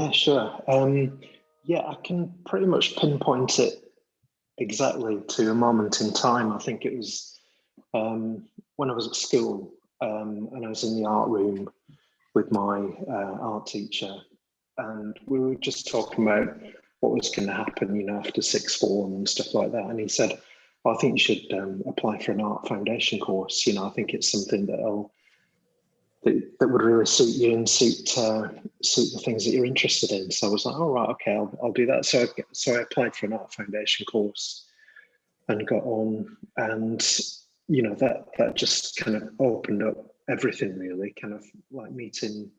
Yeah, sure. Yeah, I can pretty much pinpoint it exactly to a moment in time. I think it was when I was at school, and I was in the art room with my art teacher, and we were just talking about what was going to happen, after sixth form and stuff like that. And he said, "I think you should apply for an art foundation course. I think it's something that would really suit you and suit the things that you're interested in." So I was like, "All right, okay, I'll do that." So I applied for an art foundation course and got on, and that just kind of opened up everything, really. Kind of like meeting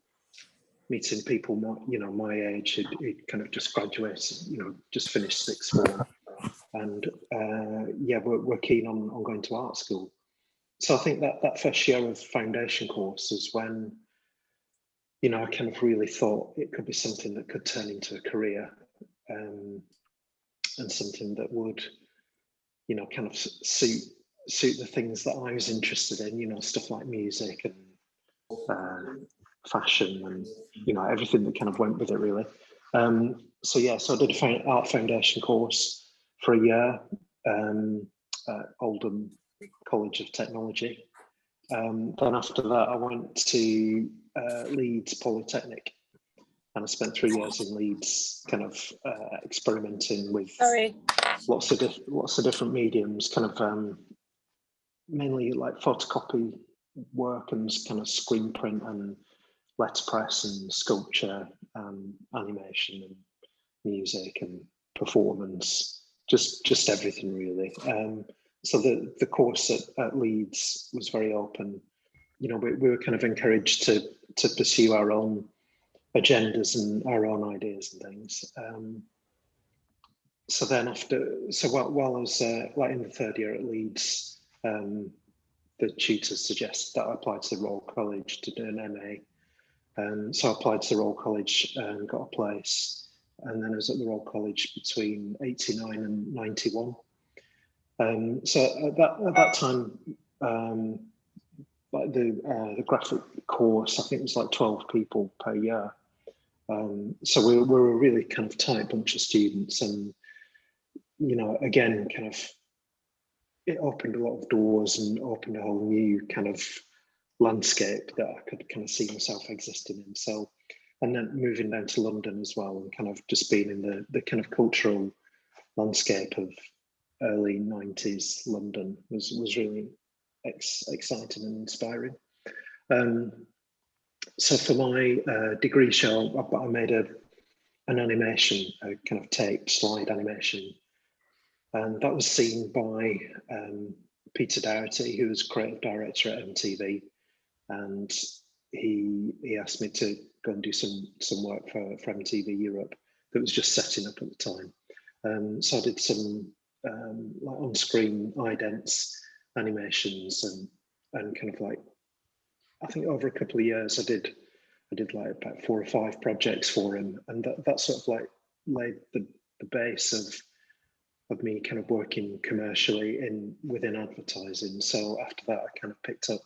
people my age who'd kind of just graduated, just finished sixth form, and yeah, we're keen on going to art school. So I think that first year of foundation course is when I kind of really thought it could be something that could turn into a career, and something that would kind of suit the things that I was interested in, stuff like music and fashion, and everything that kind of went with it, really. So yeah, so I did a art foundation course for a year at Oldham College of Technology. Then after that, I went to Leeds Polytechnic, and I spent 3 years in Leeds, kind of experimenting with lots of different mediums, kind of mainly like photocopy work and kind of screen print and letterpress and sculpture, animation and music and performance, just everything, really. So the course at Leeds was very open. We were kind of encouraged to pursue our own agendas and our own ideas and things. So then while I was like in the third year at Leeds, the tutors suggested that I applied to the Royal College to do an MA. So I applied to the Royal College and got a place. And then I was at the Royal College between 89 and 91. So at that time, like the graphic course, I think it was like 12 people per year. So we were a really kind of tight bunch of students, and again, kind of it opened a lot of doors and opened a whole new kind of landscape that I could kind of see myself existing in. So, and then moving down to London as well, and kind of just being in the kind of cultural landscape of early 90s London was really exciting and inspiring. So for my degree show, I made an animation, a kind of tape slide animation, and that was seen by Peter Doherty, who was creative director at MTV, and he asked me to go and do some work for MTV Europe that was just setting up at the time. So I did some like on-screen idents animations, and kind of like, I think over a couple of years I did like about 4 or 5 projects for him, and that sort of like laid the base of me kind of working commercially within advertising. So after that, I kind of picked up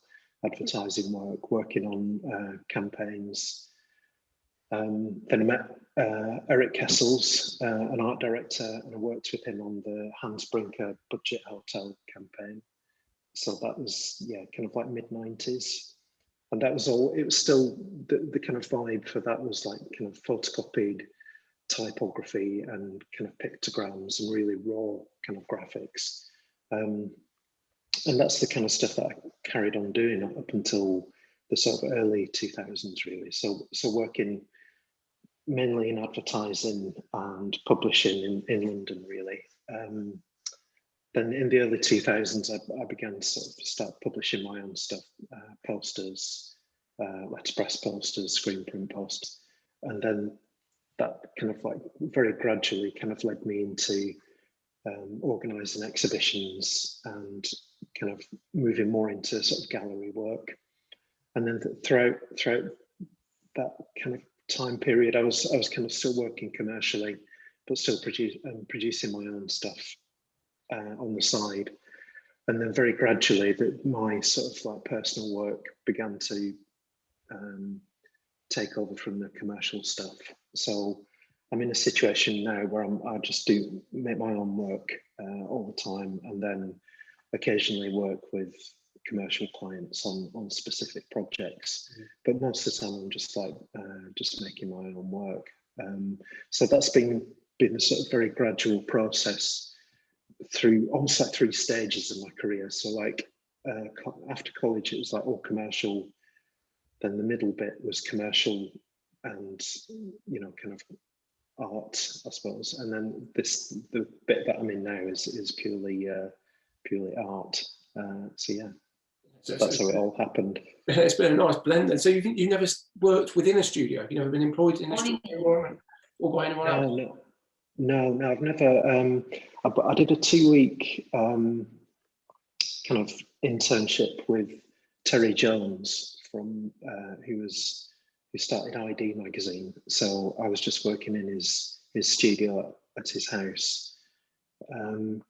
advertising work, working on campaigns. Then I met Eric Kessels, an art director, and I worked with him on the Hans Brinker budget hotel campaign. So that was, yeah, kind of like mid-90s. And that was all, it was still, the kind of vibe for that was like kind of photocopied typography and kind of pictograms and really raw kind of graphics. And that's the kind of stuff that I carried on doing up until the sort of early 2000s, really. So working mainly in advertising and publishing in London, really. Then in the early 2000s, I began to sort of start publishing my own stuff, posters, letterpress posters, screen print posters. And then that kind of like very gradually kind of led me into organising exhibitions and kind of moving more into sort of gallery work. And then throughout that kind of time period, I was kind of still working commercially, but still producing my own stuff on the side. And then very gradually, my sort of like personal work began to take over from the commercial stuff. So I'm in a situation now where I just do make my own work all the time, and then occasionally work with commercial clients on specific projects. But most of the time I'm just like just making my own work. So that's been a sort of very gradual process through almost like 3 stages of my career. So like after college, it was like all commercial. Then the middle bit was commercial and, you know, kind of art, I suppose. And then the bit that I'm in now is purely art. So yeah, that's how it all happened. It's been a nice blend then. So you never worked within a studio? Have you never been employed in a studio environment or by anyone else? No, I've never. I did a 2-week kind of internship with Terry Jones from who started ID magazine. So I was just working in his studio at his house,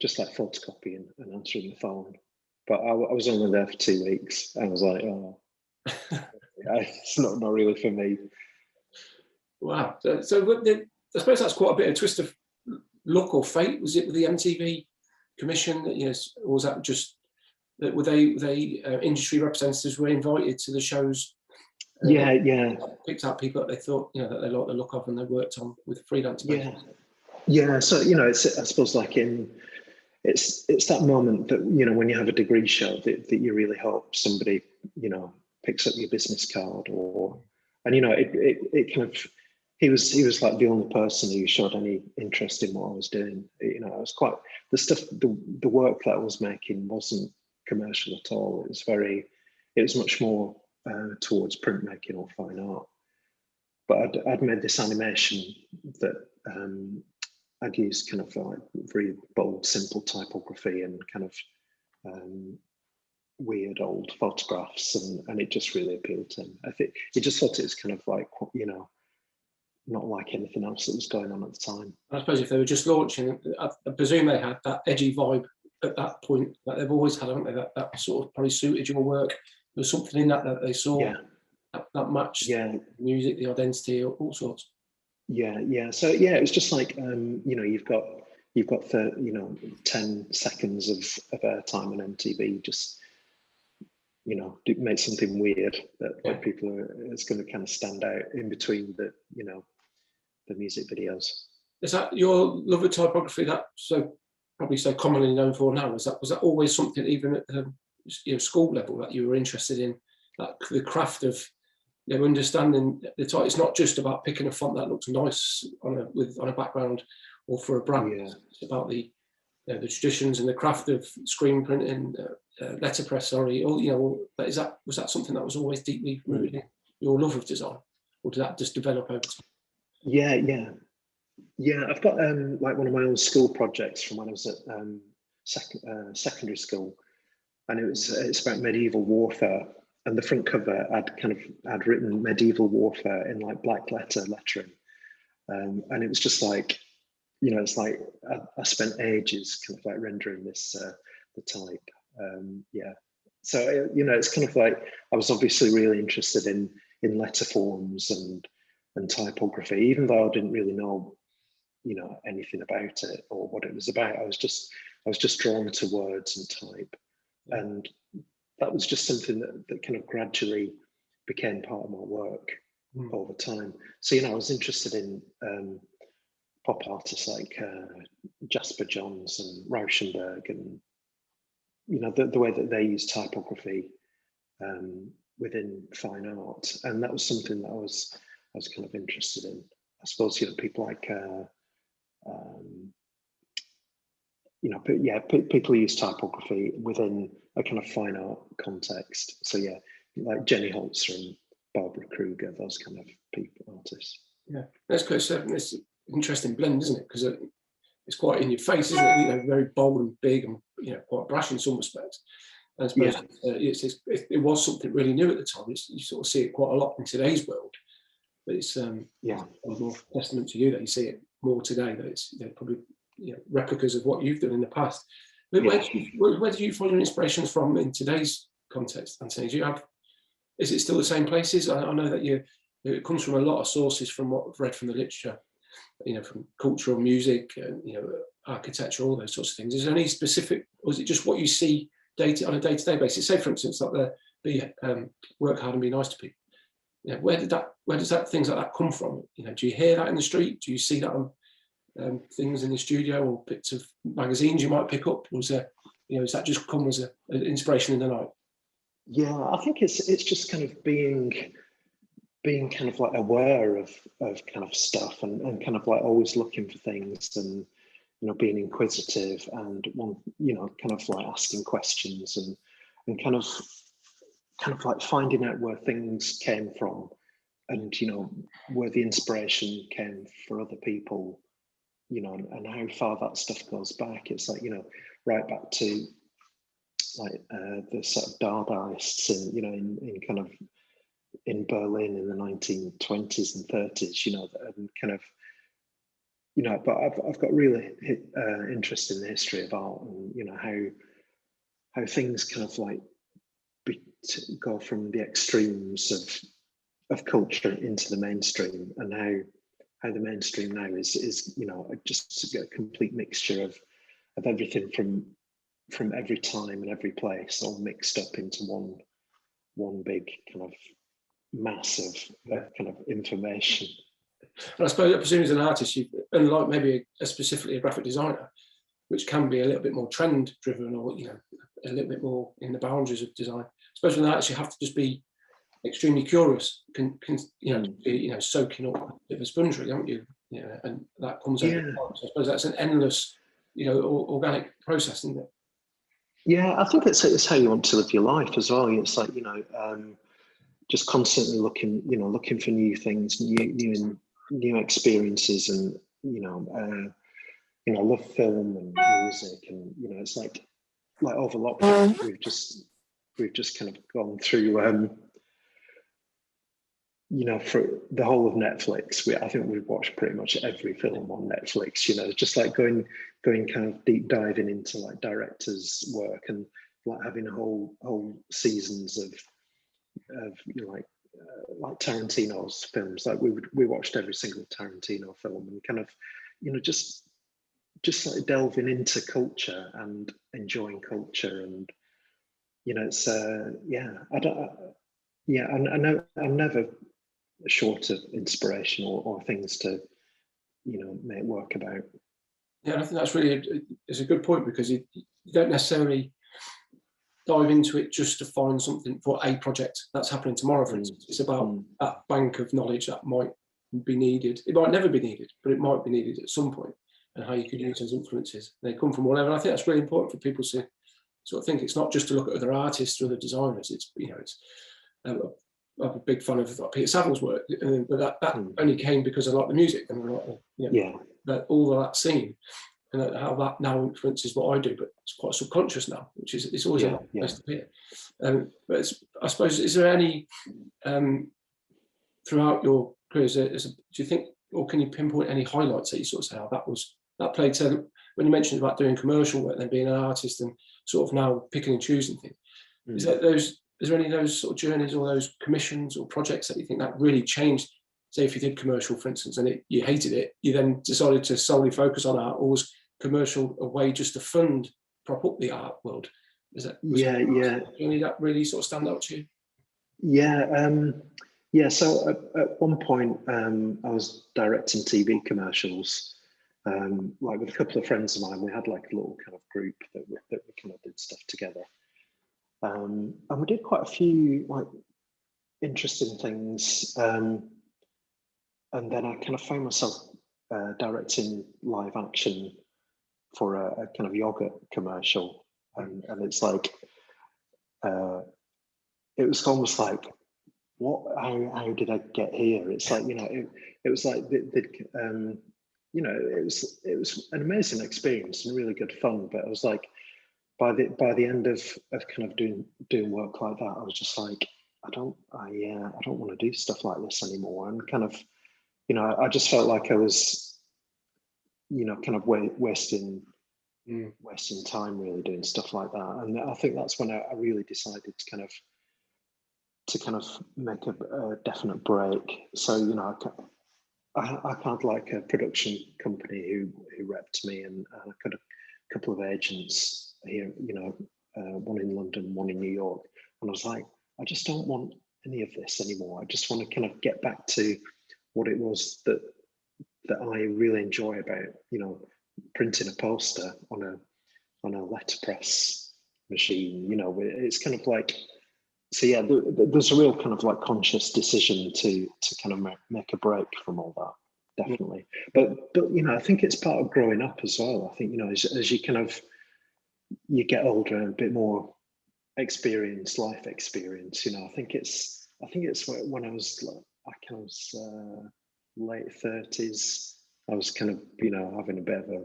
just like photocopying and answering the phone. But I was only there for 2 weeks. I was like, oh, it's not really for me. Wow. So I suppose that's quite a bit of twist of luck or fate. Was it with the MTV commission? Yes, or was that just that were they industry representatives were invited to the shows? Yeah. Picked out people that they thought, you know, that they liked the look of, and they worked on with freelance basis. Yeah. So, you know, it's, I suppose, like it's that moment that, you know, when you have a degree show that you really hope somebody, you know, picks up your business card, and you know, it kind of, he was like the only person who showed any interest in what I was doing. You know, I was quite, the work that I was making wasn't commercial at all. It was much more towards printmaking or fine art. But I'd made this animation that I'd used kind of like very bold, simple typography and kind of weird old photographs, and it just really appealed to him. I think he just thought it was kind of like, you know, not like anything else that was going on at the time. I suppose if they were just launching, I presume they had that edgy vibe at that point that they've always had, haven't they? That sort of probably suited your work. There was something in that they saw that matched music, the identity, all sorts. Yeah. So yeah, it was just like you know, you've got 10 seconds of airtime on MTV. Just, you know, make something weird that people it's going to kind of stand out in between the, you know, the music videos. Is that your love of typography that probably so commonly known for now? Was that always something, even at the school level, that you were interested in, like the craft of, you know, understanding the type? It's not just about picking a font that looks nice on a background or for a brand. Yeah. It's about the traditions and the craft of screen printing, letterpress. Sorry, or, you know, was that something that was always deeply rooted in your love of design, or did that just develop over time? Yeah. I've got like one of my old school projects from when I was at secondary school, and it's about medieval warfare. And the front cover, I'd written medieval warfare in like black lettering, and it was just like, you know, it's like I spent ages kind of like rendering this the type. So you know, it's kind of like I was obviously really interested in letter forms and typography, even though I didn't really know, you know, anything about it or what it was about. I was just drawn to words and type, and that was just something that kind of gradually became part of my work over time. So, you know, I was interested in pop artists like Jasper Johns and Rauschenberg, and, you know, the way that they use typography within fine art. And that was something that I was kind of interested in. I suppose, you know, people like, you know, people use typography within a kind of fine art context. So yeah, like Jenny Holzer and Barbara Kruger, those kind of people, artists. Yeah, that's quite it's an interesting blend, isn't it? Because it's quite in your face, isn't it? You know, very bold and big, and, you know, quite brash in some respects. And I suppose it was something really new at the time. You sort of see it quite a lot in today's world, but it's more testament to you that you see it more today. That it's, you know, probably, you know, replicas of what you've done in the past. But where do you find your inspirations from in today's context, Anthony? Is it still the same places? I know that you're it comes from a lot of sources from what I've read from the literature, from cultural, music, architecture, all those sorts of things. Is there any specific, or is it just what you see on a day-to-day basis? Say, for instance, like work hard and be nice to people. Where does that things like that come from? Do you hear that in the street? Do you see that on things in the studio or bits of magazines you might pick up? Or is there, does that just come as an inspiration in the night? Yeah, I think it's just kind of being kind of like aware of kind of stuff and kind of like always looking for things and being inquisitive and kind of like asking questions and kind of like finding out where things came from and where the inspiration came for other people, and how far that stuff goes back. It's like right back to like the sort of Dadaists in kind of in Berlin in the 1920s and 30s, and kind of but I've got really interest in the history of art and how things kind of like go from the extremes of culture into the mainstream, and how the mainstream now is just a complete mixture of everything from every time and every place, all mixed up into one big kind of massive kind of information. And I presume as an artist, unlike maybe specifically a graphic designer, which can be a little bit more trend driven or a little bit more in the boundaries of design, especially with an artist, you have to just be extremely curious, soaking up a bit of a sponge, really, haven't you? And that comes over time. So I suppose that's an endless, organic process, isn't it? Yeah, I think it's how you want to live your life as well. It's like just constantly looking for new things, new experiences, and I love film and music, and it's like over lockdown we've just kind of gone through for the whole of Netflix. I think we've watched pretty much every film on Netflix. Just like going kind of deep diving into like directors' work and like having whole seasons of like Tarantino's films. Like we watched every single Tarantino film and kind of just like delving into culture and enjoying culture, and it's I know I'm never short of inspiration or things to make work about. Yeah, I think that's really it's a good point, because you don't necessarily dive into it just to find something for a project that's happening tomorrow, for instance. It's about that bank of knowledge that might be needed. It might never be needed, but it might be needed at some point, and how you could use those influences. They come from whatever. And I think that's really important for people to sort of think. It's not just to look at other artists or other designers. It's I'm a big fan of Peter Savile's work, but that only came because I like the music and that all of that scene. And how that now influences what I do, but it's quite subconscious now, which is it's always a nice to hear. But I suppose, is there any throughout your career? Do you think, or can you pinpoint any highlights that you sort of say, that played? So when you mentioned about doing commercial work, then being an artist, and sort of now picking and choosing things, is there any of those sort of journeys or those commissions or projects that you think that really changed? Say if you did commercial, for instance, and you hated it, you then decided to solely focus on art, or was commercial a way just to prop up the art world? Any that really sort of stand out to you? So at one point I was directing TV commercials, like with a couple of friends of mine. We had like a little kind of group that we kind of did stuff together, and we did quite a few like interesting things. And then I kind of found myself directing live action for a kind of yogurt commercial, and it's like it was almost like, how did I get here? It's like it was like it was an amazing experience and really good fun, but it was like by the end of kind of doing work like that, I was just like, I don't want to do stuff like this anymore, and kind of I just felt like I was kind of wasting time really doing stuff like that. And I think that's when I really decided to kind of to kind of make a definite break. So, you know, I had like a production company who repped me, and I got a couple of agents here, you know, one in London, one in New York. And I was like, I just don't want any of this anymore. I just want to kind of get back to what it was that I really enjoy about, you know, printing a poster on a letterpress machine. You know, it's kind of like, so yeah, there's a real kind of like conscious decision to kind of make a break from all that, definitely. But you know, I think it's part of growing up as well. I think, you know, as you kind of, you get older and a bit more experience, life experience, you know, I think it's when I was late 30s, I was kind of, you know, having a bit of a,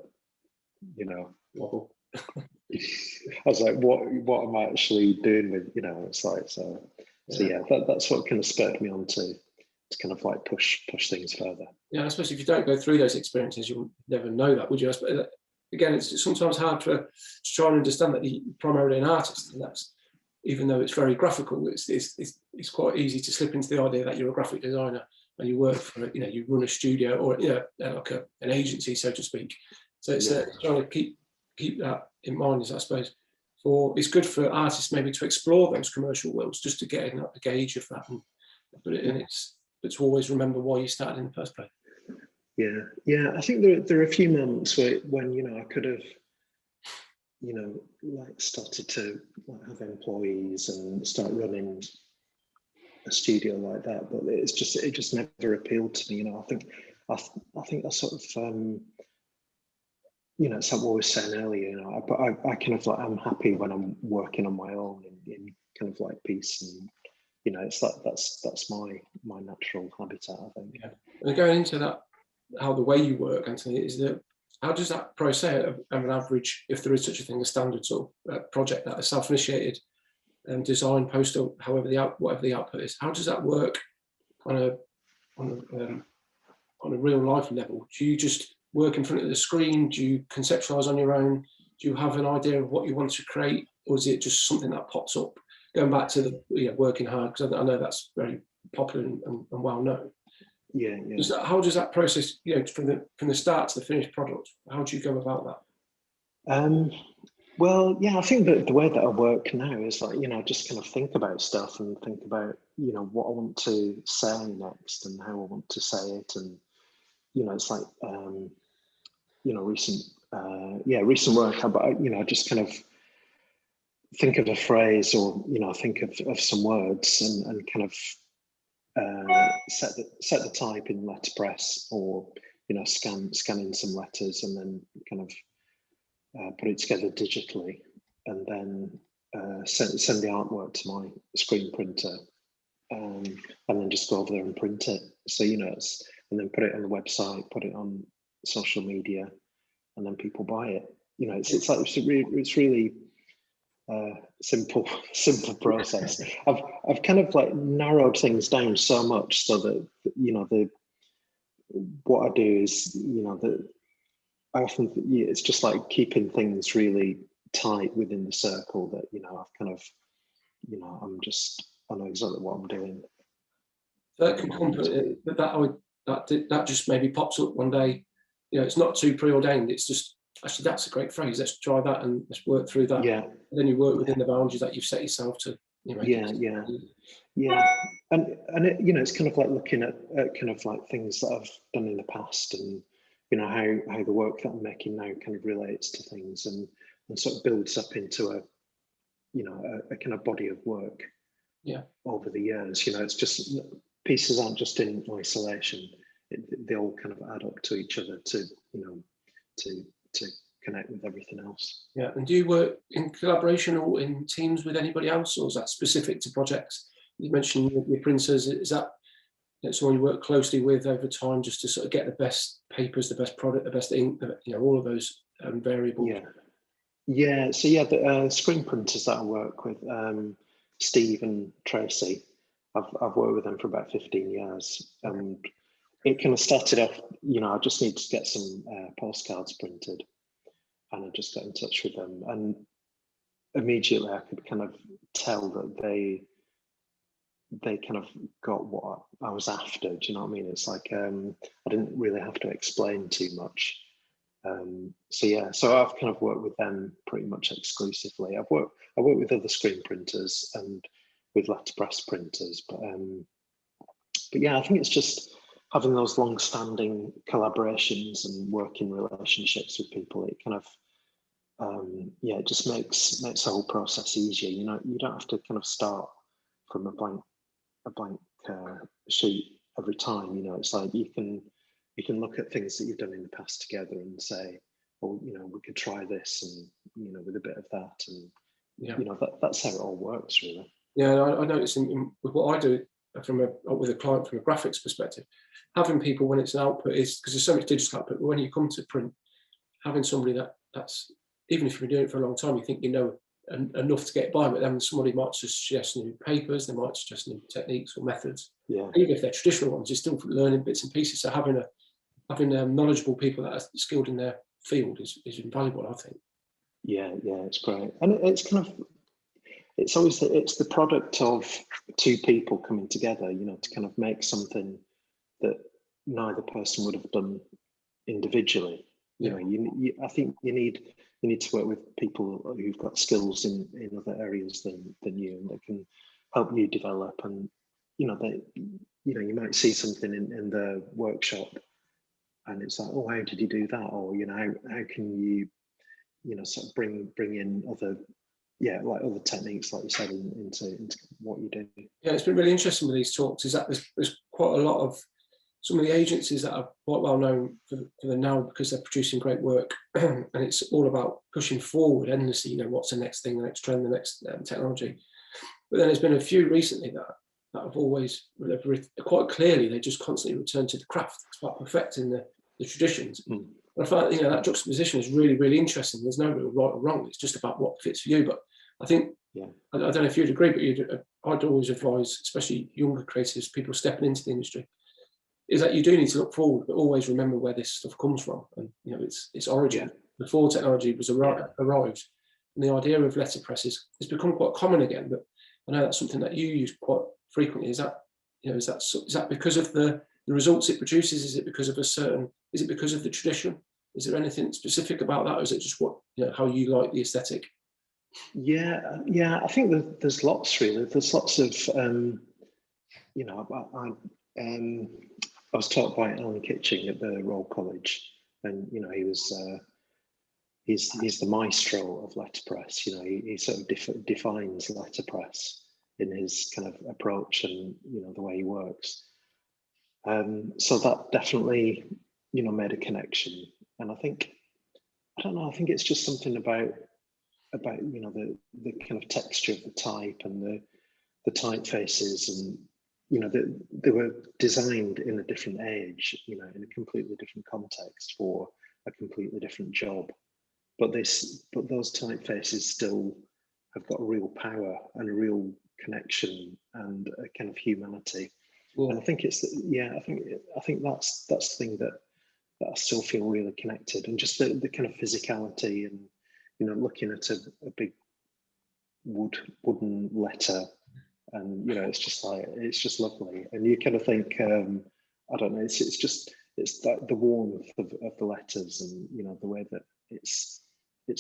you know, wobble. I was like, what am I actually doing with, you know, it's like, so yeah, that's what kind of spurred me on to kind of like push things further. Yeah, I suppose if you don't go through those experiences, you'll never know that, would you? Again, it's sometimes hard to try and understand that you're primarily an artist, and that's, even though it's very graphical, it's quite easy to slip into the idea that you're a graphic designer and you work for, you know, you run a studio or, you know, like an agency, so to speak. So it's trying to keep that in mind, I suppose. It's good for artists maybe to explore those commercial worlds, just to get a gauge of that, but to always remember why you started in the first place. Yeah. I think there are a few moments when, you know, I could have, you know, like started to like have employees and start running a studio like that, but it just never appealed to me. You know, I think that's sort of, you know, it's like what I was saying earlier, you know, but I kind of like, I'm happy when I'm working on my own in kind of like peace, and, you know, it's like that's my natural habitat, I think. Yeah. And going into that, how the way you work, Anthony, is that, how does that process of an average, if there is such a thing as standard sort of project, that a self-initiated design poster, whatever the output is, how does that work on a real life level? Do you just work in front of the screen? Do you conceptualize on your own? Do you have an idea of what you want to create, or is it just something that pops up? Going back to the working hard, because I know that's very popular and well known. Yeah. How does that process, you know, from the start to the finished product? How do you go about that? Well, yeah, I think that the way that I work now is like, you know, I just kind of think about stuff and think about, you know, what I want to say next and how I want to say it, and, you know, it's like, you know, recent work, you know, I just kind of think of a phrase, or, you know, think of some words, and kind of set the type in letterpress, or, you know, scan in some letters, and then kind of put it together digitally, and then send the artwork to my screen printer, and then just go over there and print it. So, you know, and then put it on the website, put it on social media, and then people buy it. You know, it's really simple process. I've kind of like narrowed things down so much so that, you know, what I do is, you know, that I often, it's just like keeping things really tight within the circle that, you know, I've kind of, you know, I know exactly what I'm doing. That can that just maybe pops up one day. You know, it's not too preordained. It's just, actually, that's a great phrase. Let's try that and let's work through that. Yeah. And then you work within the boundaries that you've set yourself to. You know, yeah. And it, you know, it's kind of like looking at kind of like things that I've done in the past, and, you know, how the work that I'm making now kind of relates to things, and sort of builds up into a, you know, a kind of body of work. Yeah. Over the years, you know, it's just, pieces aren't just in isolation. They all kind of add up to each other to, you know, to connect with everything else. Yeah. And do you work in collaboration or in teams with anybody else, or is that specific to projects? You mentioned your printers. Is that someone you work closely with over time, just to sort of get the best papers, the best product, the best ink, you know, all of those variables? Yeah. So yeah, the screen printers that I work with, Steve and Tracy, I've worked with them for about 15 years, and it kind of started off, you know, I just needed to get some postcards printed, and I just got in touch with them, and immediately I could kind of tell that they kind of got what I was after. Do you know what I mean? It's like I didn't really have to explain too much. So yeah, so I've kind of worked with them pretty much exclusively. I work with other screen printers and with letterpress printers, but yeah, I think it's just having those long-standing collaborations and working relationships with people. It kind of yeah, it just makes the whole process easier. You know, you don't have to kind of start from a blank sheet every time. You know, it's like you can look at things that you've done in the past together and say, well, you know, we could try this, and you know, with a bit of that, and Yeah. you know, that's how it all works, really. Yeah, I notice with what I do with a client from a graphics perspective, having people when it's an output is, because there's so much digital output, but when you come to print, having somebody that's, even if you've been doing it for a long time, you think you know enough to get by, but then somebody might suggest new papers, they might suggest new techniques or methods. Yeah. And even if they're traditional ones, you're still learning bits and pieces. So having knowledgeable people that are skilled in their field is invaluable, I think. Yeah, it's great, and it's kind of, it's always the product of two people coming together, you know, to kind of make something that neither person would have done individually. You know, I think you need to work with people who've got skills in other areas than you, and that can help you develop. And you know, you might see something in the workshop, and it's like, oh, how did you do that? Or you know, how can you sort of bring in other other techniques, like you said, into what you do. Yeah, it's been really interesting with these talks. Is that there's quite a lot of some of the agencies that are quite well known for the now, because they're producing great work, and it's all about pushing forward endlessly. You know, what's the next thing, the next trend, the next technology. But then there's been a few recently that have always quite clearly, they just constantly return to the craft. It's about perfecting the traditions. And I find that juxtaposition is really, really interesting. There's no real right or wrong. It's just about what fits for you. But I think, I don't know if you'd agree, but I'd always advise, especially younger creatives, people stepping into the industry, is that you do need to look forward, but always remember where this stuff comes from, and you know its origin. Before technology was arrived, and the idea of letterpress has become quite common again. But I know that's something that you use quite frequently. Is that because of the results it produces? Is it because of is it because of the tradition? Is there anything specific about that, or is it just how you like the aesthetic? Yeah, I think there's lots, really. There's lots of I was taught by Alan Kitching at the Royal College, and you know, he was he's the maestro of letterpress. You know, he sort of defines letterpress in his kind of approach and the way he works. So that definitely made a connection, and I think it's just something about the kind of texture of the type and the typefaces, and they were designed in a different age, in a completely different context for a completely different job, but those typefaces still have got real power and a real connection and a kind of humanity. And I think I think that's the thing that I still feel really connected, and just the kind of physicality, and looking at a big wooden letter, and it's just lovely, and you kind of think I don't know, it's that the warmth of the letters, and the way that it's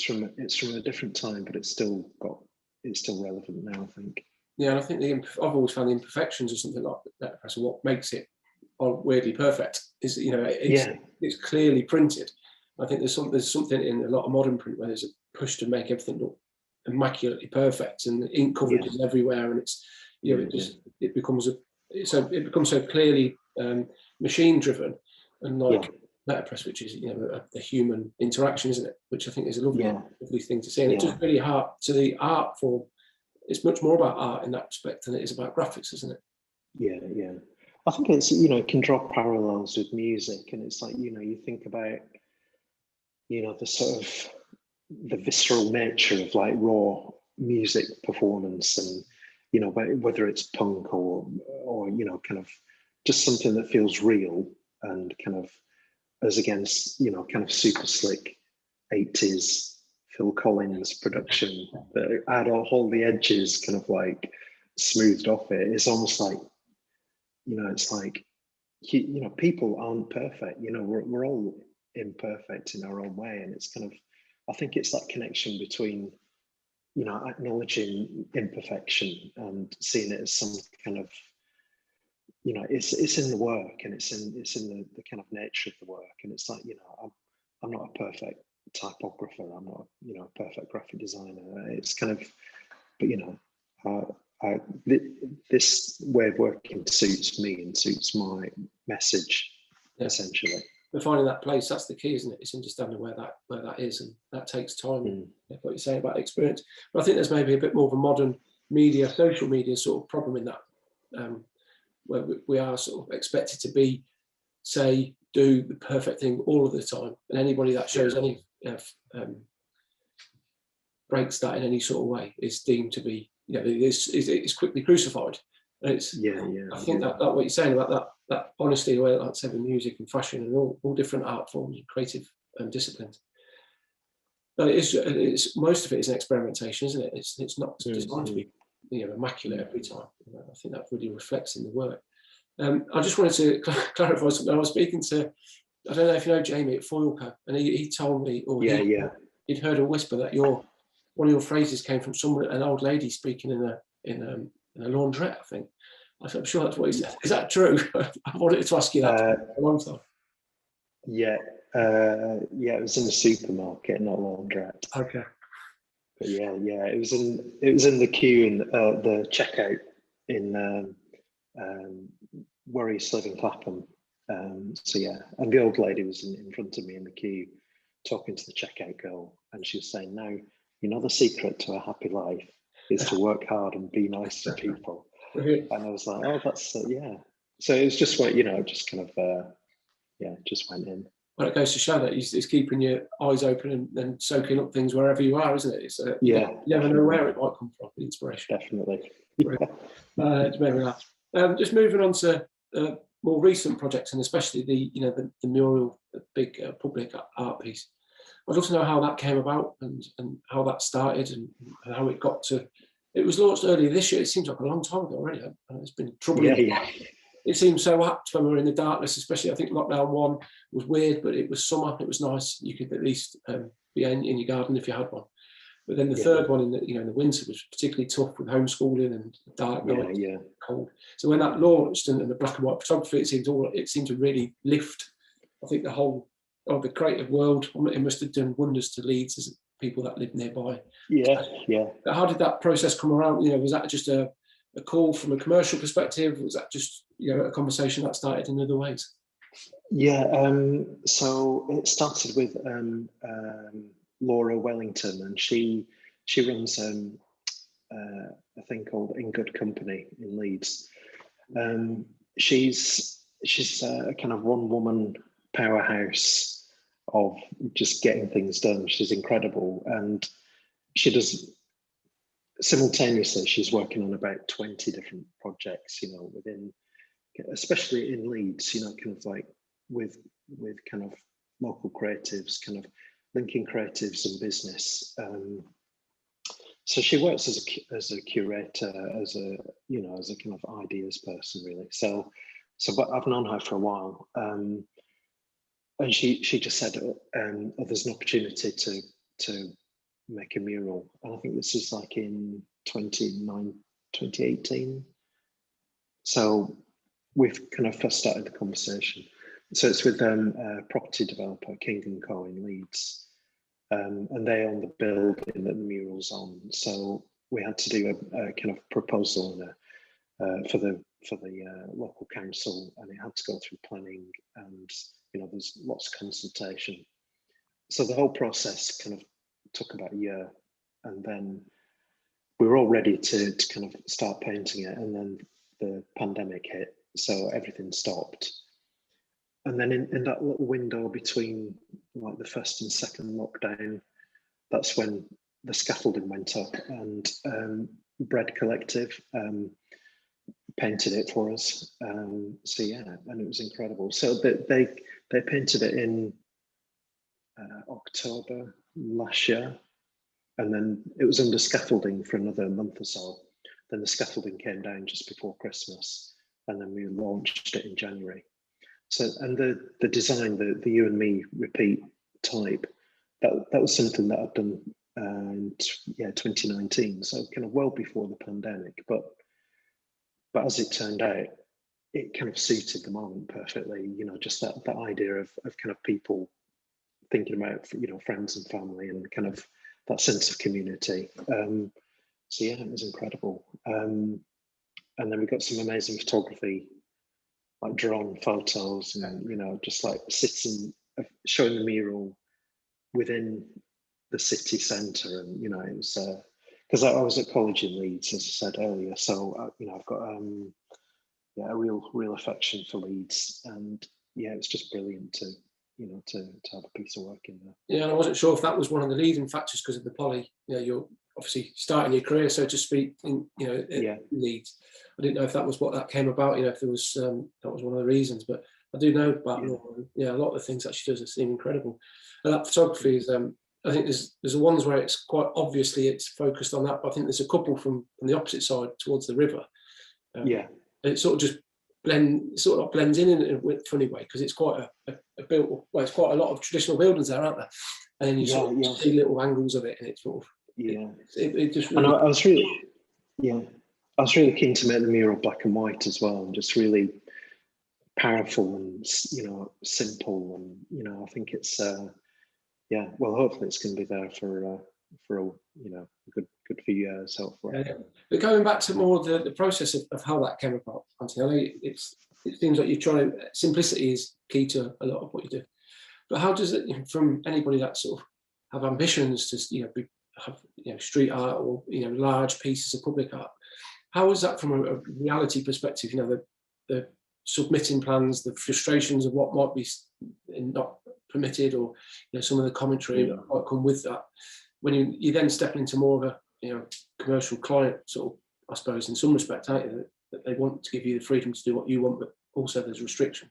from a different time, but it's still relevant now, I think. Yeah, and I think I've always found the imperfections or something like that. And what makes it weirdly perfect is it's clearly printed. I think there's something in a lot of modern print where there's a push to make everything look immaculately perfect, and the ink coverage is everywhere, and it's it becomes so clearly machine driven, and like letterpress, which is the human interaction, isn't it? Which I think is a lovely thing to see, and it just really to the art form. It's much more about art in that respect than it is about graphics, isn't it? Yeah. I think it's it can draw parallels with music, and it's like you think about the sort of the visceral nature of like raw music performance, and whether it's punk or kind of just something that feels real, and kind of as against kind of super slick 80s Phil Collins production that had all the edges kind of like smoothed off it, it's almost like, it's like, people aren't perfect. We're all imperfect in our own way, and it's kind of, I think it's that connection between, acknowledging imperfection and seeing it as some kind of, it's in the work, and it's in the kind of nature of the work, and it's like, I'm not a perfect typographer, I'm not a perfect graphic designer. It's kind of, but this way of working suits me and suits my message, essentially. But finding that place, that's the key, isn't it? It's understanding where that is, and that takes time. Like what you're saying about experience. But I think there's maybe a bit more of a modern social media sort of problem in that, where we are sort of expected to do the perfect thing all of the time, and anybody that shows any breaks that in any sort of way is deemed to be, it's quickly crucified. And it's I think that what you're saying about that honesty, the way like say with music and fashion and all different art forms and creative disciplines. But it's most of it is an experimentation, isn't it? It's not designed to be immaculate every time. I think that really reflects in the work. I just wanted to clarify something. I was speaking to, I don't know if you know Jamie at Foilco, and he told me, or he'd heard a whisper that one of your phrases came from an old lady speaking in a laundrette, I think. I'm sure that's what he said. Is that true? I wanted to ask you that for a long time. Yeah, it was in a supermarket, not a laundrette. Okay. But it was in the queue in the checkout in where I used to live in Clapham. And the old lady was in front of me in the queue, talking to the checkout girl, and she was saying, "No, the secret to a happy life is to work hard and be nice to people." And I was like, "Oh, that's yeah." So it was just what just kind of just went in. Well, it goes to show that it's keeping your eyes open and soaking up things wherever you are, isn't it? It's you never know where it might come from, the inspiration. Definitely. It's made me laugh. Just moving on to more recent projects, and especially the mural, the big public art piece. I'd love to know how that came about and how that started and how it got to. It was launched earlier this year. It seems like a long time ago already. It's been troubling. Yeah. It seemed so apt when we were in the darkness, especially I think lockdown 1 was weird, but it was summer. It was nice. You could at least be in your garden if you had one. But then the third one in the winter was particularly tough with homeschooling and dark nights, cold. So when that launched and the black and white photography, it seemed to really lift. I think the creative world. It must have done wonders to Leeds as people that live nearby. Yeah. How did that process come around? Was that just a call from a commercial perspective? Was that just a conversation that started in other ways? Yeah, so it started with Laura Wellington, and she runs a thing called In Good Company in Leeds. She's a kind of one-woman powerhouse of just getting things done. She's incredible, and she does. Simultaneously, she's working on about 20 different projects, within, especially in Leeds, kind of like with kind of local creatives, kind of linking creatives and business. So she works as a curator, as a kind of ideas person, really. So but I've known her for a while, and she just said, there's an opportunity to make a mural, and I think this is like in 2018. So we've kind of first started the conversation. So it's with a property developer, King & Co in Leeds, and they own the building that the mural's on. So we had to do a kind of proposal for the local council, and it had to go through planning, and there's lots of consultation. So the whole process kind of took about a year, and then we were all ready to kind of start painting it, and then the pandemic hit, so everything stopped. And then in that little window between like the first and second lockdown, that's when the scaffolding went up, and Bread Collective painted it for us. And it was incredible. So they painted it in October last year, and then it was under scaffolding for another month or so. then the scaffolding came down just before Christmas, and then we launched it in January. So, and the design, the you and me repeat type, that was something that I'd done in 2019, so kind of well before the pandemic. But as it turned out, it kind of suited the moment perfectly. You know, just that idea of kind of people thinking about, you know, friends and family, and kind of that sense of community. So yeah, it was incredible. And then we got some amazing photography, like drawn photos, and you know, just like sitting, showing the mural within the city centre. And you know, it was because I was at college in Leeds, as I said earlier, so you know, I've got a real affection for Leeds, and yeah, it's just brilliant to, you know, to have a piece of work in there. Yeah, and I wasn't sure if that was one of the leading factors because of the poly. You know, you're obviously starting your career, so to speak, in, you know, Leeds. I didn't know if that was what that came about. You know, if there was that was one of the reasons. But I do know about a lot of the things that she does seem incredible. And that photography is, I think there's the ones where it's quite obviously it's focused on that. But I think there's a couple from the opposite side towards the river. And it sort of just blends in a funny way, because it's quite it's quite a lot of traditional buildings there, aren't there? And then you sort of see little angles of it, and it's sort of it just really. And I was really keen to make the mural black and white as well, and just really powerful and, you know, simple, and you know, I think it's well, hopefully it's going to be there for you know, a good few years, hopefully. But going back to more the process of how that came about, Anthony, I know it seems like you're trying to, simplicity is key to a lot of what you do. But how does it, from anybody that sort of have ambitions to, you know, have, you know, street art or, you know, large pieces of public art, how is that from a reality perspective? You know, the submitting plans, the frustrations of what might be not permitted, or, you know, some of the commentary that might come with that. When you then step into more of a, you know, commercial client sort of, I suppose, in some respect, aren't you, that they want to give you the freedom to do what you want, but also there's restriction.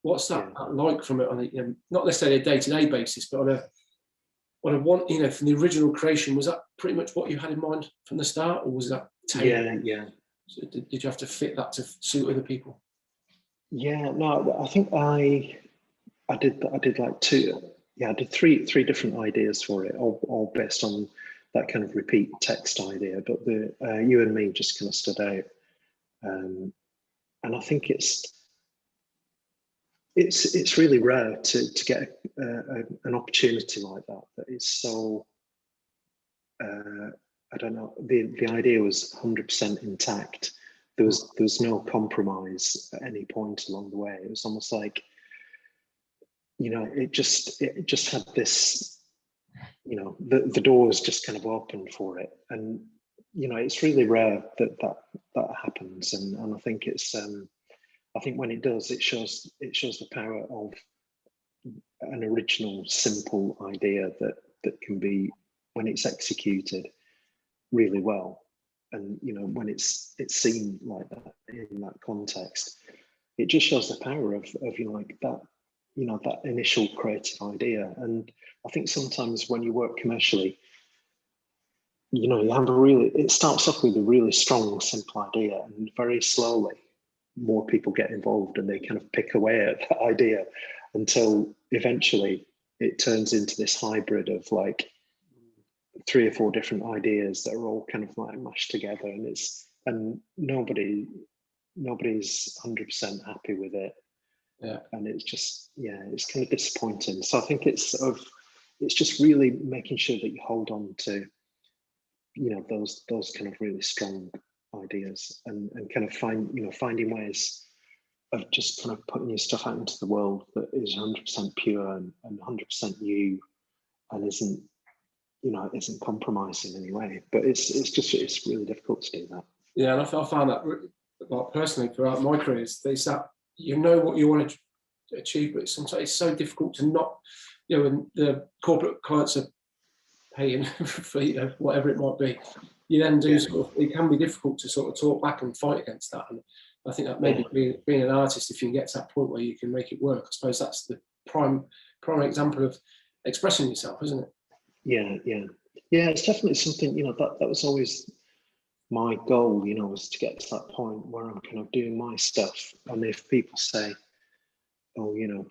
What's that like from it on a, you know, not necessarily a day-to-day basis, but on a one, you know, from the original creation, was that pretty much what you had in mind from the start, or was that tailored? So did you have to fit that to suit other people? Yeah, no, I think I did like I did three different ideas for it, all based on that kind of repeat text idea. But the you and me just kind of stood out, and I think it's really rare to get an opportunity like that is so. I don't know. The idea was 100% intact. There was no compromise at any point along the way. It was almost like, you know, it just had this, you know, the door was just kind of open for it. And, you know, it's really rare that happens. And I think it's I think when it does, it shows the power of an original, simple idea that can be, when it's executed really well, and you know, when it's seen like that in that context, it just shows the power of you know, like that, you know, that initial creative idea. And I think sometimes when you work commercially, you know, you have it starts off with a really strong, simple idea, and very slowly more people get involved and they kind of pick away at that idea until eventually it turns into this hybrid of like 3 or 4 different ideas that are all kind of like mashed together, and nobody's 100% happy with it. And it's just, it's kind of disappointing. So I think it's just really making sure that you hold on to, you know, those kind of really strong ideas, and kind of finding ways of just kind of putting your stuff out into the world that is 100% pure and 100% you, and isn't compromised in any way. But it's really difficult to do that. Yeah, and I found that, like, personally throughout my careers, there's that, you know what you want to achieve, but sometimes it's so difficult to not, you know, when the corporate clients are paying for, you know, whatever it might be, you then do sort of, it can be difficult to sort of talk back and fight against that. And I think that maybe being an artist, if you can get to that point where you can make it work, I suppose that's the prime example of expressing yourself, isn't it? Yeah, it's definitely something, you know, that was always my goal, you know, was to get to that point where I'm kind of doing my stuff. And if people say, oh, you know,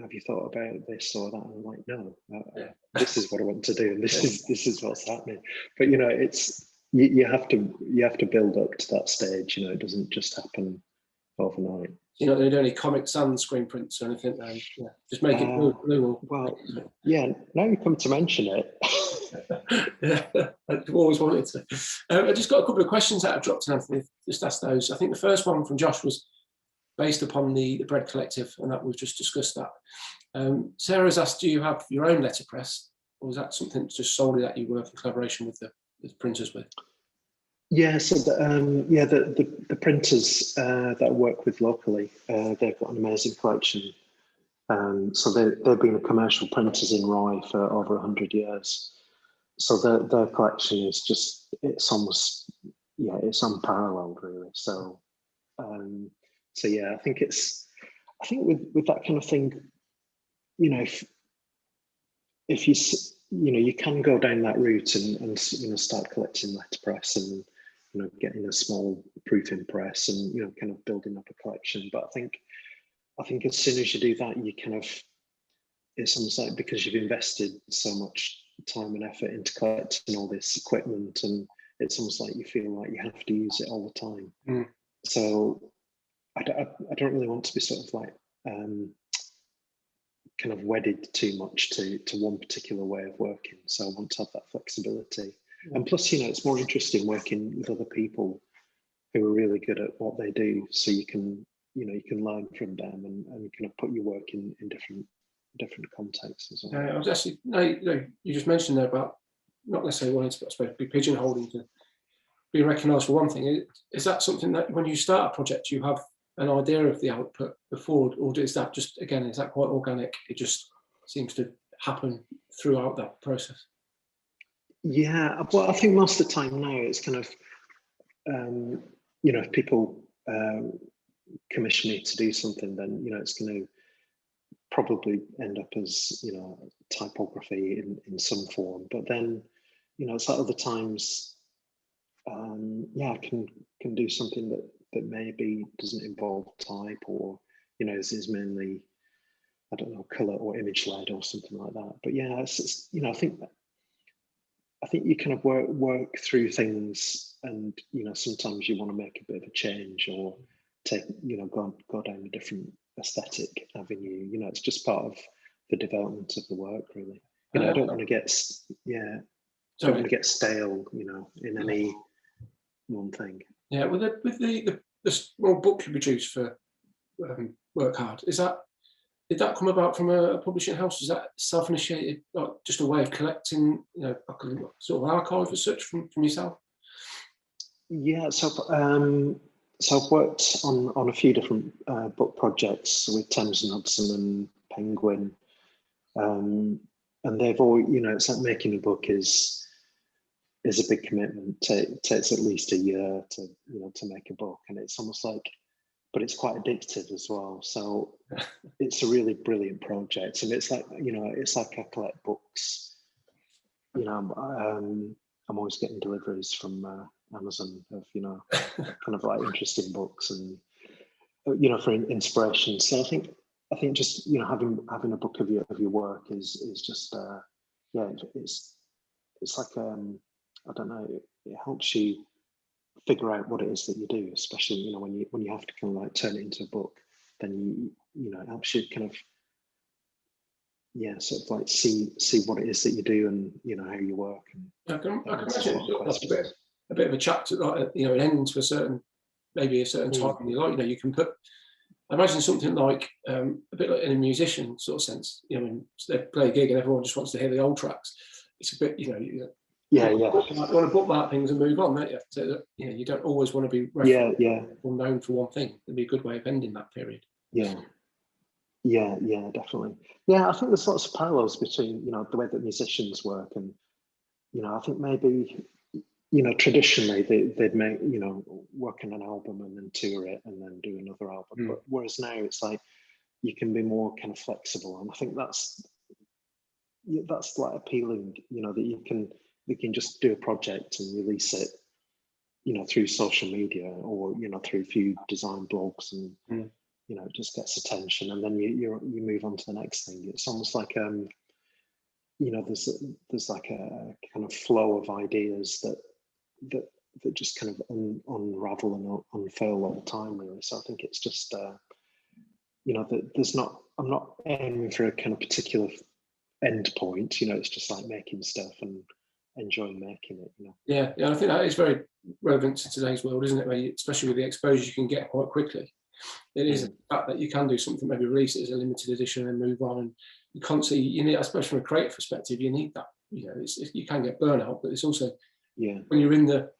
have you thought about this or that? I'm like, no, this is what I want to do, and this is what's happening. But you know, you have to build up to that stage. You know, it doesn't just happen overnight. You know, they do any Comic Sans screen prints or anything. Yeah, just make it blue. Well, yeah. Now you come to mention it. Yeah, I've always wanted to. I just got a couple of questions that have dropped in, Anthony. Just ask those. I think the first one from Josh was based upon the Bread Collective, and that we've just discussed that. Sarah's asked, do you have your own letterpress, or is that something just solely that you work in collaboration with the printers with? Yeah, so the printers that I work with locally, they've got an amazing collection. So they've been commercial printers in Rye for over 100 years. So their collection is just, it's almost, yeah, it's unparalleled really. So yeah, I think with that kind of thing, you know, if you can go down that route and you know, start collecting letterpress and, you know, getting a small proofing press and, you know, kind of building up a collection. But I think as soon as you do that, you kind of, it's almost like, because you've invested so much time and effort into collecting all this equipment, and it's almost like you feel like you have to use it all the time. So I don't really want to be sort of like kind of wedded too much to one particular way of working. So I want to have that flexibility. And plus, you know, it's more interesting working with other people who are really good at what they do. So you can learn from them and kind of put your work in different contexts as well. I was actually, you just mentioned there about not necessarily wanting to, I suppose, be pigeonholed into being recognised for one thing. Is that something that when you start a project, you have an idea of the output before, or is that just, again, is that quite organic? It just seems to happen throughout that process? Yeah, well, I think most of the time now it's kind of, you know, if people commission me to do something, then, you know, it's going to probably end up as, you know, typography in some form. But then, you know, it's like other times, yeah, I can do something that maybe doesn't involve type, or, you know, is mainly, I don't know, color or image led or something like that. But yeah, it's you know, I think you kind of work through things, and, you know, sometimes you want to make a bit of a change or take, you know, go down a different aesthetic avenue. You know, it's just part of the development of the work, really. You know, I don't want to get don't want to get stale, you know, in any one thing. Yeah, with the small book you produce for Work Hard, did that come about from a publishing house? Is that self-initiated, like just a way of collecting, you know, like a sort of archive as such from yourself? Yeah, so I've worked on a few different book projects with Thames and Hudson and Penguin, and they've all, you know, it's like making a book is a big commitment. It takes at least a year to, you know, to make a book, and it's almost like, but it's quite addictive as well. So it's a really brilliant project, and it's like, you know, it's like I collect books. You know, I'm always getting deliveries from Amazon of, you know, kind of like interesting books and, you know, for inspiration. So I think just, you know, having a book of your work is just yeah, it's like I don't know, it helps you figure out what it is that you do, especially, you know, when you have to kind of like turn it into a book, then you know, it helps you kind of, yeah, sort of like see what it is that you do, and, you know, how you work. And I can imagine it's a bit of a chapter, like, you know, it ends for maybe a certain time in your life. You know, you can put, I imagine something like a bit like in a musician sort of sense. You know, when they play a gig and everyone just wants to hear the old tracks, it's a bit, you know, you want to bookmark things and move on, don't you? So, you know, you don't always want to be known for one thing. It'd be a good way of ending that period. Yeah, definitely. Yeah, I think there's lots of parallels between, you know, the way that musicians work, and, you know, I think maybe, you know, traditionally they'd make, you know, work on an album and then tour it and then do another album. But whereas now it's like you can be more kind of flexible, and I think that's like appealing, you know, that you can just do a project and release it, you know, through social media, or, you know, through a few design blogs, and you know, it just gets attention, and then you move on to the next thing. It's almost like you know, there's like a kind of flow of ideas that just kind of unravel and unfurl all the time, really. So I think it's just you know, I'm not aiming for a kind of particular end point. You know, it's just like making stuff and enjoying making it, you know. Yeah, I think that is very relevant to today's world, isn't it? Where especially with the exposure you can get quite quickly. It is the fact that you can do something, maybe release it as a limited edition and move on. And you constantly, you need, I suppose, from a creative perspective, you need that. You know, you can get burnout, but it's also, when you're in the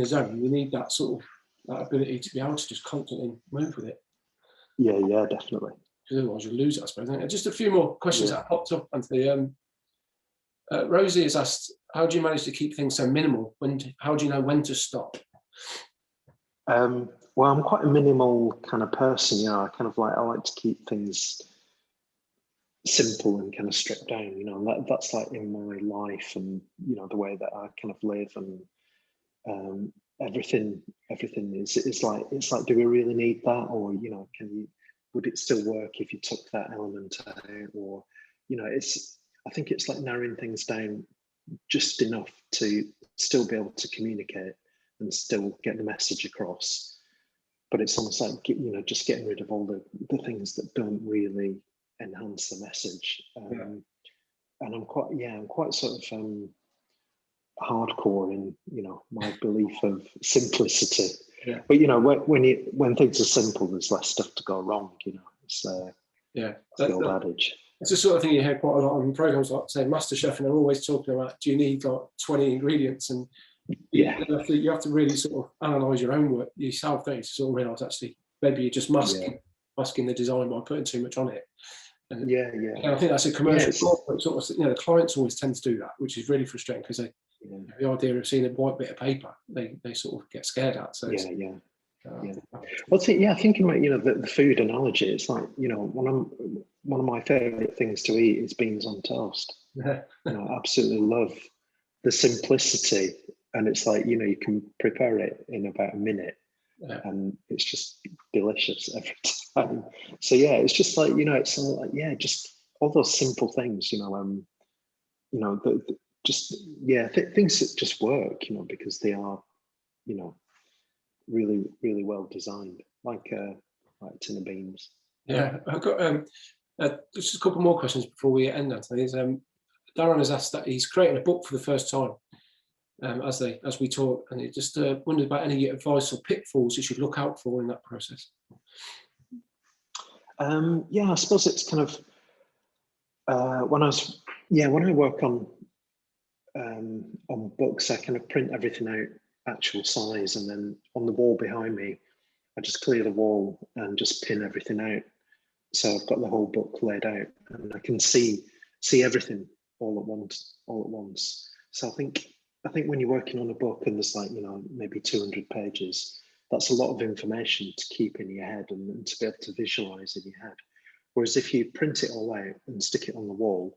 zone, you need that sort of that ability to be able to just constantly move with it. Yeah, definitely. Because otherwise you lose it, I suppose. Just a few more questions that popped up, Anthony. Rosie has asked, how do you manage to keep things so minimal? How do you know when to stop? Well, I'm quite a minimal kind of person, you know. I like to keep things simple and kind of stripped down, you know, and that's like in my life, and, you know, the way that I kind of live, and everything is, it's like, do we really need that? Or, you know, would it still work if you took that element out? Or, you know, I think it's like narrowing things down just enough to still be able to communicate and still get the message across. But it's almost like, you know, just getting rid of all the things that don't really enhance the message. And I'm quite sort of hardcore in, you know, my belief of simplicity. But, you know, when things are simple, there's less stuff to go wrong, you know. It's the old adage. It's the sort of thing you hear quite a lot on programs like, say, MasterChef, and they're always talking about, do you need like 20 ingredients? And you have to really sort of analyse your own work yourself, don't you, to sort of realise actually maybe you're just masking the design by putting too much on it. And I think that's a commercial corporate sort of, you know, the clients always tend to do that, which is really frustrating, because the idea of seeing a white bit of paper, they sort of get scared at. So Well, thinking about, you know, the food analogy, it's like, you know, one of my favourite things to eat is beans on toast. You know, I absolutely love the simplicity, and it's like, you know, you can prepare it in about a minute, and it's just delicious every time. So it's just like, you know, it's all like, just all those simple things, you know, things that just work, you know, because they are, you know, really, really well designed, like tin of beans. I've got just a couple more questions before we end, Anthony. Darren has asked that he's creating a book for the first time as we talk, and he just wondered about any advice or pitfalls you should look out for in that process. I suppose it's kind of when I work on books, I kind of print everything out actual size, and then on the wall behind me, I just clear the wall and just pin everything out. So I've got the whole book laid out, and I can see everything all at once. So I think when you're working on a book and there's like, you know, maybe 200 pages, that's a lot of information to keep in your head and to be able to visualize in your head. Whereas if you print it all out and stick it on the wall,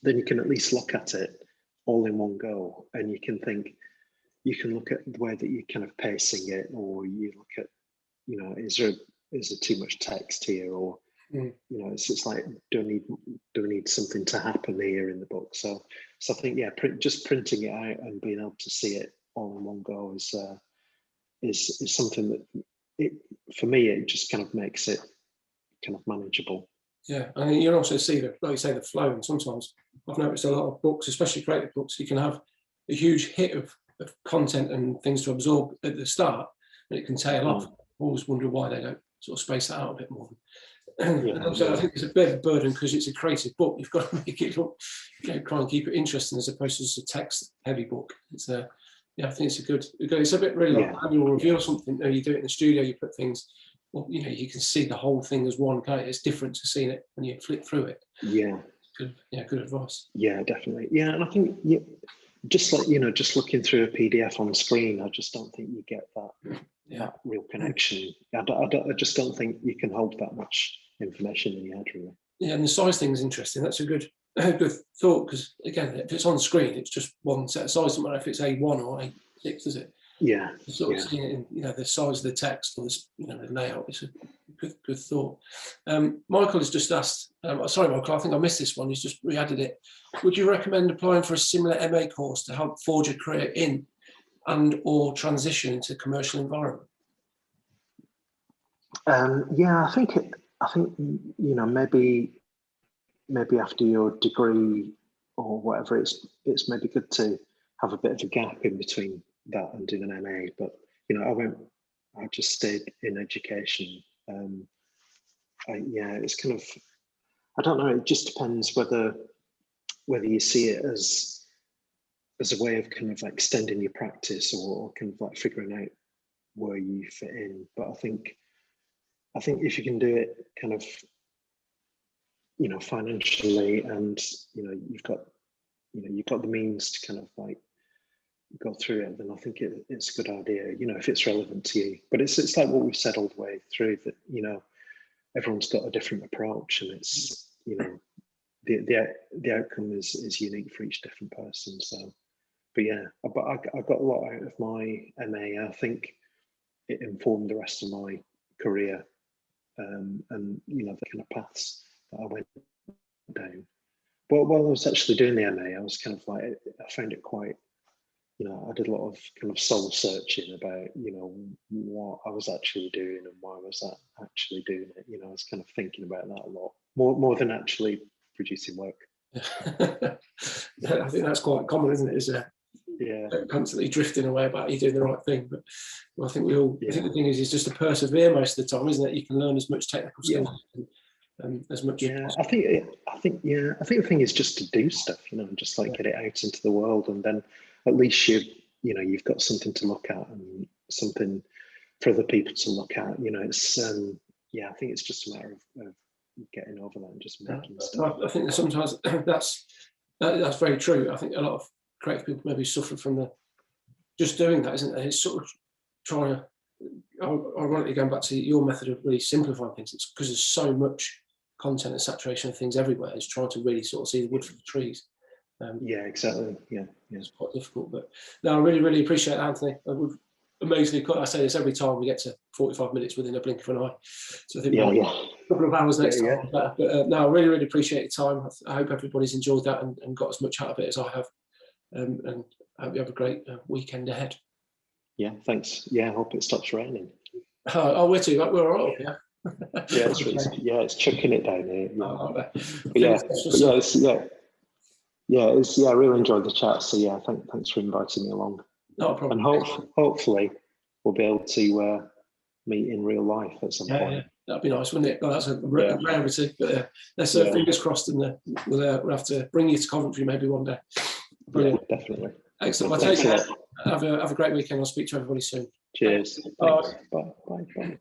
then you can at least look at it all in one go, and you can look at the way that you're kind of pacing it, or you look at, you know, is there too much text here, or you know, it's like, do I need something to happen here in the book? So I think just printing it out and being able to see it all in one go is something that for me it just kind of makes it kind of manageable. Yeah, I mean, you also see like you say, the flow, and sometimes I've noticed a lot of books, especially creative books, you can have a huge hit of content and things to absorb at the start, and it can tail off. I always wonder why they don't sort of space that out a bit more. And also, I think it's a bit of a burden because it's a creative book. You've got to make it look, you know, try and keep it interesting as opposed to just a text-heavy book. It's I think it's it's a bit really like annual review or something. You know, you do it in the studio, you put things. Well, you know, you can see the whole thing as one. It's different to seeing it when you flick through it. Good advice. Yeah, definitely. Yeah, and I think just like, you know, just looking through a PDF on screen, I just don't think you get that real connection. I just don't think you can hold that much information in your head, really. Yeah, and the size thing is interesting. That's a good thought, because again, if it's on screen, it's just one set of size. Doesn't matter if it's A1 or A6, does it? Yeah. Sort of seeing it in, you know, the size of the text or this, you know, the layout. It's a good thought. Michael has just asked, sorry, Michael, I think I missed this one. He's just re-added it. Would you recommend applying for a similar MA course to help forge a career in and or transition into commercial environment? Yeah, I think you know, maybe after your degree or whatever, it's maybe good to have a bit of a gap in between that and doing an MA. But you know, I just stayed in education. Yeah, it's kind of, I don't know. It just depends whether you see it as a way of kind of like extending your practice or kind of like figuring out where you fit in. But I think if you can do it kind of, you know, financially, and you know, you've got the means to kind of like go through it, then I think it's a good idea, you know, if it's relevant to you. But it's like what we've said all the way through, that, you know, everyone's got a different approach, and it's, you know, the outcome is unique for each different person. So, but yeah, but I got a lot out of my MA. I think it informed the rest of my career, and you know, the kind of paths that I went down. But while I was actually doing the MA, I was kind of like, I found it quite, you know, I did a lot of kind of soul searching about, you know, what I was actually doing and why was I actually doing it. You know, I was kind of thinking about that a lot, more than actually producing work. I think that's quite common, isn't it? Is yeah, constantly drifting away about you doing the right thing. But well, I think we all. Yeah. I think the thing is just to persevere most of the time, isn't it? You can learn as much technical skills and as much. Yeah, I think the thing is just to do stuff, you know, and just like get it out into the world, and then at least you've got something to look at and something for other people to look at. You know, it's yeah, I think it's just a matter of getting over that and just making stuff. I think that sometimes that's very true. I think a lot of creative people maybe suffer from just doing that, isn't it? It's sort of trying to, ironically, going back to your method of really simplifying things. It's because there's so much content and saturation of things everywhere. It's trying to really sort of see the wood for the trees. Yeah, exactly. Yeah, it's quite difficult. But no, I really appreciate it, Anthony. We've amazingly cut. I say this every time, we get to 45 minutes within a blink of an eye. So I think a couple of hours next time. But no, I really appreciate your time. I hope everybody's enjoyed that and got as much out of it as I have. And I hope you have a great weekend ahead. Yeah, thanks. Yeah, I hope it stops raining. Oh, we're too. We're all up, yeah. It's chucking it down here. I really enjoyed the chat. So yeah, thanks for inviting me along. Not a problem. And hopefully we'll be able to meet in real life at some point. Yeah, that'd be nice, wouldn't it? Well, that's a rarity. But let's fingers crossed, and we'll have to bring you to Coventry maybe one day. Brilliant. Yeah, definitely. Excellent. Well, take care. Have a great weekend. I'll speak to everybody soon. Cheers. Bye. Bye.